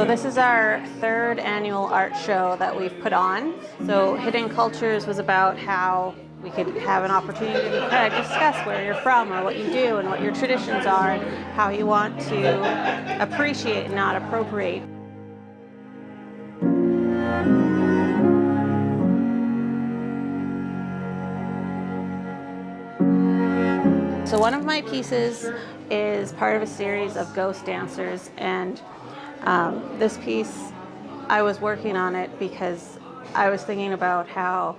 So this is our third annual art show that we've put on. So Hidden Cultures was about how we could have an opportunity to kind of discuss where you're from or what you do and what your traditions are and how you want to appreciate and not appropriate. So one of my pieces is part of a series of ghost dancers, and this piece, I was working on it because I was thinking about how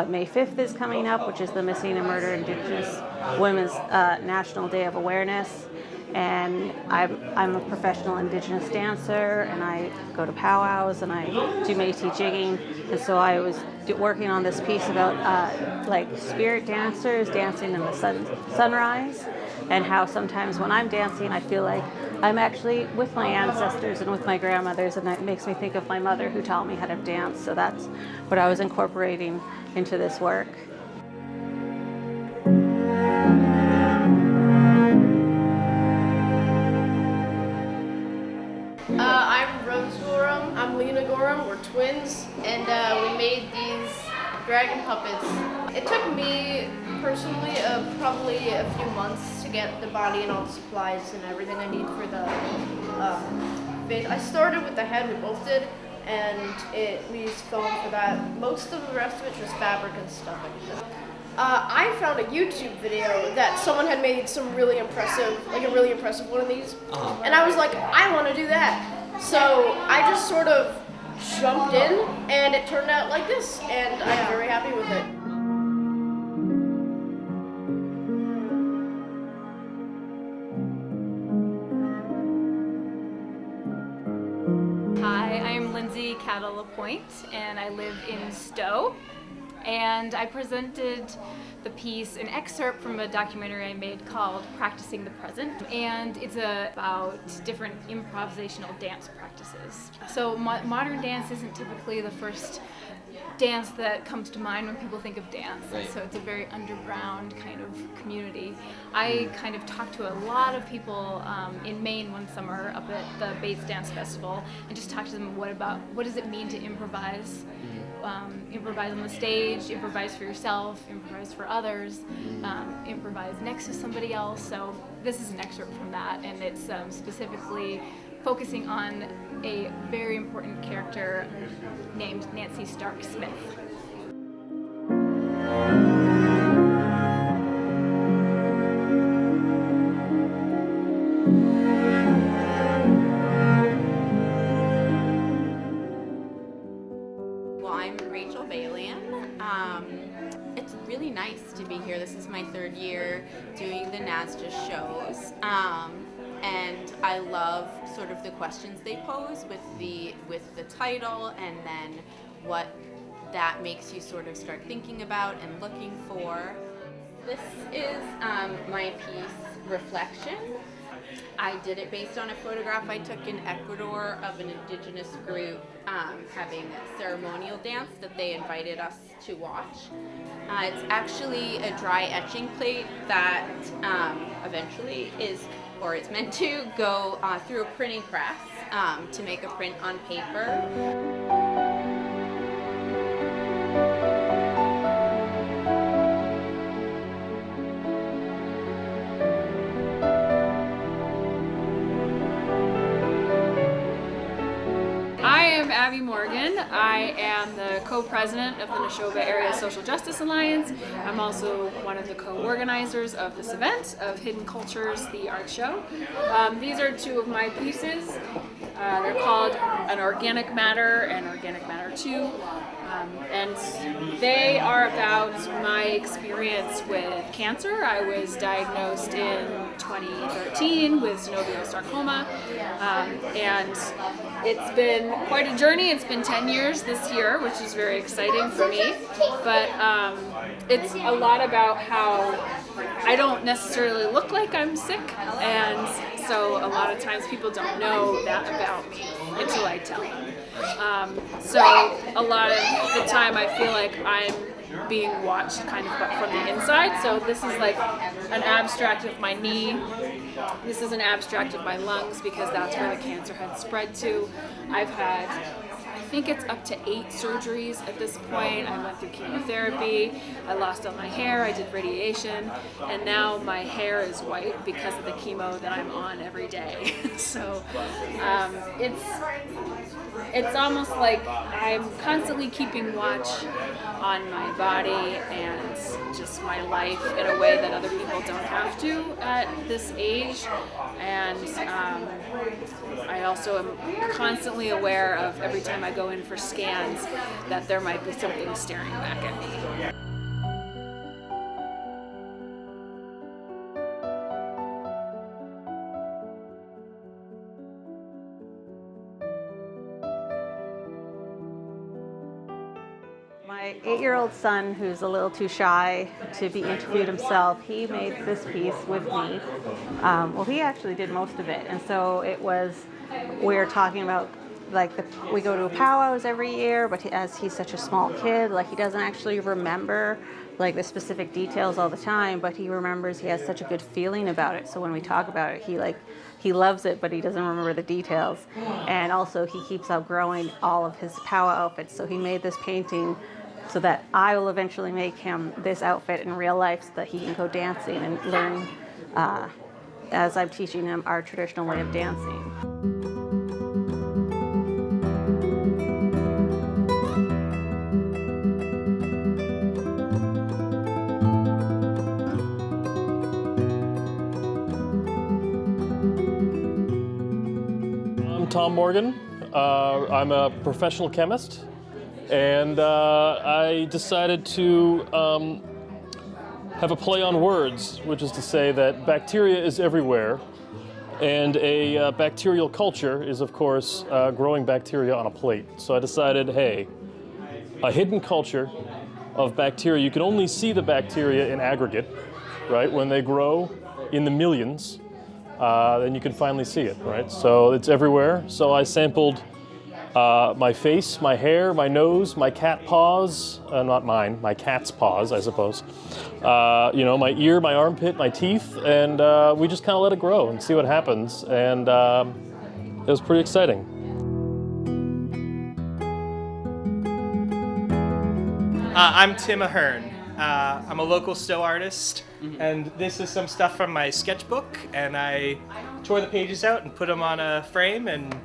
May 5th is coming up, which is the Missing and Murdered Indigenous Women's National Day of Awareness. And I'm a professional Indigenous dancer, and I go to powwows and I do Métis jigging. And so I was working on this piece about like spirit dancers dancing in the sunrise, and how sometimes when I'm dancing I feel like I'm actually with my ancestors and with my grandmothers, and that makes me think of my mother who taught me how to dance. So that's what I was incorporating into this work. I'm Lena Gorham, we're twins, and we made these dragon puppets. It took me personally probably a few months to get the body and all the supplies and everything I need for the face. I started with the head, we both did, and we used foam for that. Most of the rest of it was fabric and stuff like that. I found a YouTube video that someone had made some really impressive, like a really impressive one of these, and I was like, I want to do that. So I just sort of jumped in, and it turned out like this, and I'm very happy with it. Hi, I'm Lindsay Cattle-LaPointe, and I live in Stowe. And I presented the piece, an excerpt from a documentary I made called Practicing the Present, and it's about different improvisational dance practices. So modern dance isn't typically the first dance that comes to mind when people think of dance. Right. So it's a very underground kind of community. I kind of talked to a lot of people in Maine one summer up at the Bates Dance Festival, and just talked to them what does it mean to improvise? Improvise on the stage, improvise for yourself, improvise for others, improvise next to somebody else. So this is an excerpt from that, and it's specifically focusing on a very important character named Nancy Stark Smith. It's really nice to be here. This is my third year doing the NASDA shows, and I love sort of the questions they pose with the title, and then what that makes you sort of start thinking about and looking for. This is my piece, Reflection. I did it based on a photograph I took in Ecuador of an indigenous group having a ceremonial dance that they invited us to watch. It's actually a dry etching plate that eventually it's meant to go through a printing press to make a print on paper. Abby Morgan. I am the co-president of the Neshoba Area Social Justice Alliance. I'm also one of the co-organizers of this event of Hidden Cultures, the art show. These are two of my pieces. They're called An Organic Matter and Organic Matter 2. And they are about my experience with cancer. I was diagnosed in 2013 with synovial sarcoma, and it's been quite a journey. It's been 10 years this year, which is very exciting for me, but it's a lot about how I don't necessarily look like I'm sick, and so a lot of times people don't know that about me until I tell them. So a lot of the time I feel like I'm being watched kind of from the inside. So this is like an abstract of my knee. This is an abstract of my lungs because that's where the cancer had spread to. I've had, I think it's up to 8 surgeries at this point. I went through chemotherapy, I lost all my hair, I did radiation, and now my hair is white because of the chemo that I'm on every day. So it's almost like I'm constantly keeping watch on my body and just my life in a way that other people don't have to at this age. And I also am constantly aware of every time I go in for scans that there might be something staring back at me. My 8-year-old son, who's a little too shy to be interviewed himself, he made this piece with me. Well, he actually did most of it, and so it was, we were talking about, like, we go to powwows every year, but as he's such a small kid, like, he doesn't actually remember, like, the specific details all the time, but he remembers, he has such a good feeling about it, so when we talk about it, he loves it, but he doesn't remember the details. And also, he keeps outgrowing all of his powwow outfits, so he made this painting so that I will eventually make him this outfit in real life so that he can go dancing and learn as I'm teaching him our traditional way of dancing. I'm Tom Morgan. I'm a professional chemist. And I decided to have a play on words, which is to say that bacteria is everywhere, and a bacterial culture is, of course, growing bacteria on a plate. So I decided, hey, a hidden culture of bacteria. You can only see the bacteria in aggregate, right? When they grow in the millions, then you can finally see it, right? So it's everywhere. So I sampled my face, my hair, my nose, my cat paws, not mine, my cat's paws, I suppose. My ear, my armpit, my teeth, and we just kind of let it grow and see what happens. And it was pretty exciting. I'm Tim Ahern. I'm a local Stowe artist, and this is some stuff from my sketchbook, and I tore the pages out and put them on a frame, and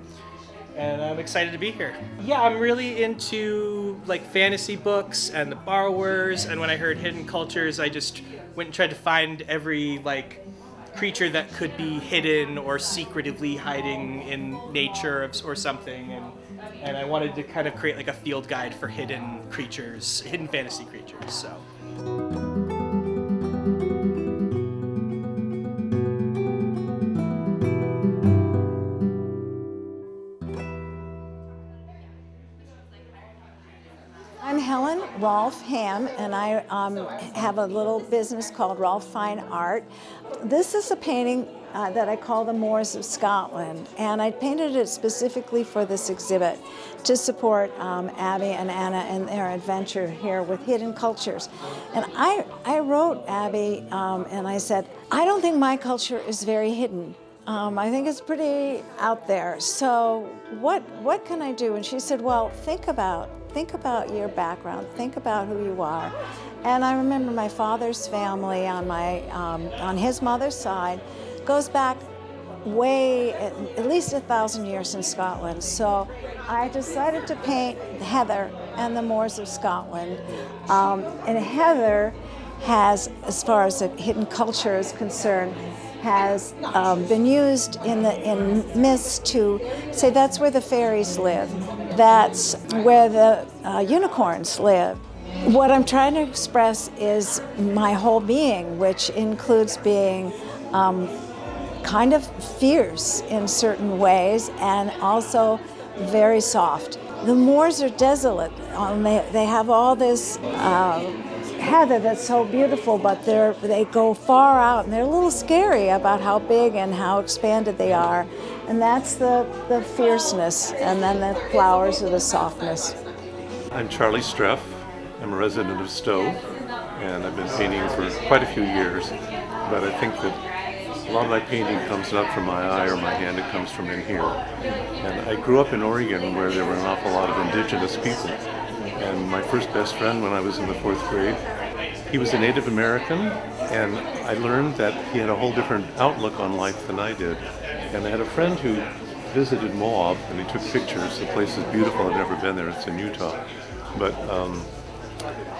I'm excited to be here. Yeah, I'm really into like fantasy books and the borrowers, and when I heard hidden cultures, I just went and tried to find every like creature that could be hidden or secretively hiding in nature or something, and I wanted to kind of create like a field guide for hidden creatures, hidden fantasy creatures, so. I'm Helen Rolfe Ham, and I have a little business called Rolfe Fine Art. This is a painting that I call the Moors of Scotland, and I painted it specifically for this exhibit to support Abby and Anna in their adventure here with hidden cultures. And I wrote Abby and I said, I don't think my culture is very hidden. I think it's pretty out there. So what can I do? And she said, well, think about your background, think about who you are. And I remember my father's family on his mother's side goes back way, at least 1,000 years in Scotland. So I decided to paint Heather and the Moors of Scotland. And Heather has, as far as the hidden culture is concerned, has been used in myths to say that's where the fairies live, that's where the unicorns live. What I'm trying to express is my whole being, which includes being kind of fierce in certain ways and also very soft. The Moors are desolate. They have all this heather that's so beautiful, but they go far out and they're a little scary about how big and how expanded they are. And that's the fierceness, and then the flowers are the softness. I'm Charlie Streff. I'm a resident of Stowe, and I've been painting for quite a few years, but I think that a lot of my painting comes not from my eye or my hand, it comes from in here. And I grew up in Oregon where there were an awful lot of indigenous people. And my first best friend when I was in the 4th grade, he was a Native American, and I learned that he had a whole different outlook on life than I did. And I had a friend who visited Moab, and he took pictures. The place is beautiful. I've never been there. It's in Utah. But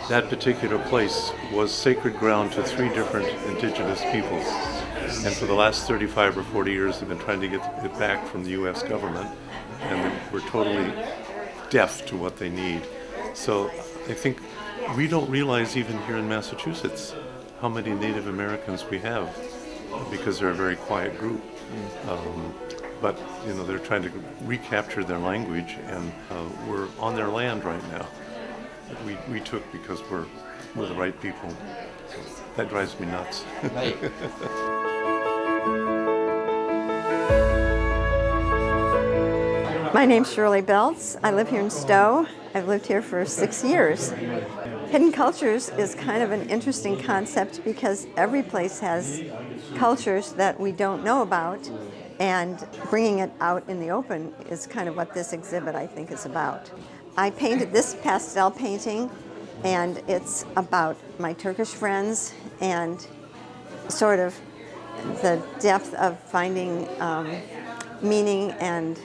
that particular place was sacred ground to 3 different indigenous peoples. And for the last 35 or 40 years, they've been trying to get it back from the U.S. government, and we're totally deaf to what they need. So I think we don't realize even here in Massachusetts how many Native Americans we have, because they're a very quiet group. But you know, they're trying to recapture their language, and we're on their land right now. We took because we're the right people. So that drives me nuts. Right. My name's Shirley Belts. I live here in Stowe. I've lived here for 6 years. Hidden cultures is kind of an interesting concept because every place has cultures that we don't know about, and bringing it out in the open is kind of what this exhibit, I think, is about. I painted this pastel painting, and it's about my Turkish friends and sort of the depth of finding meaning and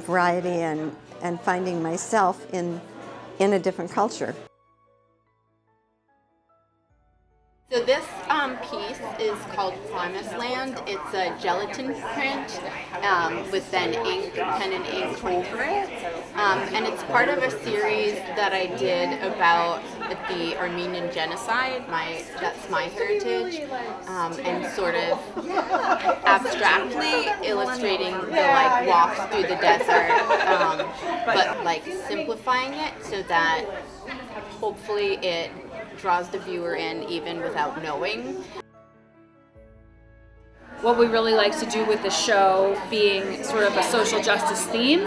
variety and finding myself in a different culture. So this piece is called Promised Land. It's a gelatin print with then ink, pen and ink over it. And it's part of a series that I did about the Armenian genocide, that's my heritage, and sort of abstractly illustrating the walks through the desert, but simplifying it so that hopefully it draws the viewer in even without knowing. What we really like to do with the show being sort of a social justice theme,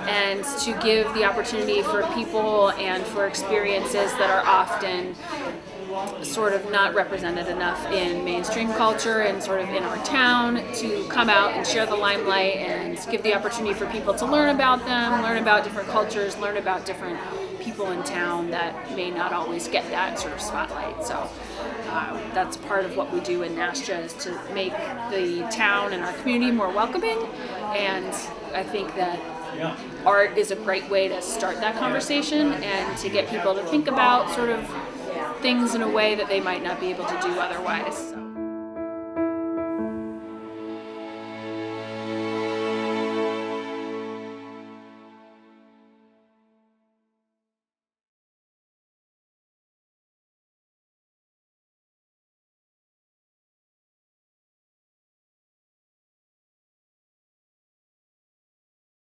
and to give the opportunity for people and for experiences that are often sort of not represented enough in mainstream culture and sort of in our town, to come out and share the limelight and give the opportunity for people to learn about them, learn about different cultures, learn about different people in town that may not always get that sort of spotlight. So that's part of what we do in NASJA, is to make the town and our community more welcoming, and I think that art is a great way to start that conversation and to get people to think about sort of things in a way that they might not be able to do otherwise. So.